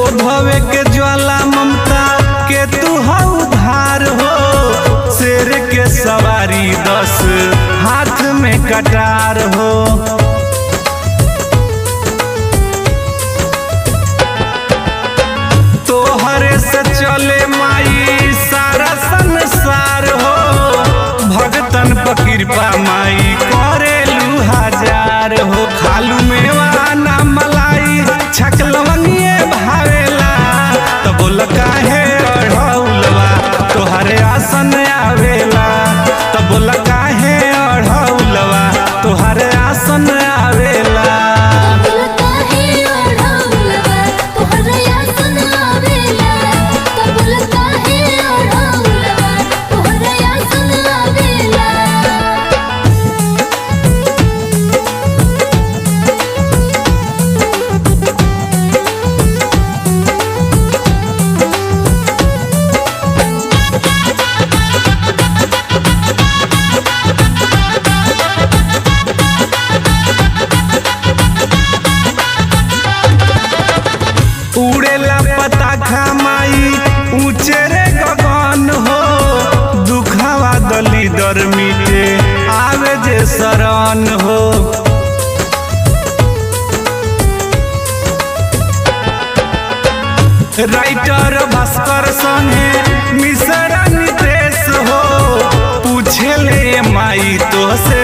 क्रोधवे के ज्वाला ममता के तू हऊ धार हो। शेर के सवारी 10 हाथ में कटार हो। तोहरे से चले माई सारा संसार हो। भगतन पर कृपा माई करेलू हजार हो। खालू मेवा ना मलाई छकलवनिए भावेला। तो बोल काहे अढ़ौलवा तोहरे आसन आवेला। तो बोल काहे अढ़ौलवा तोहरे आसन आवेला। उड़ेला पताखा माई ऊंचे रे गगन हो। दुखवा दलीदर मिटे आवे जे शरण हो। राइटर भास्कर संगे मिश्रा नितेश हो। पूछे ले माई तो से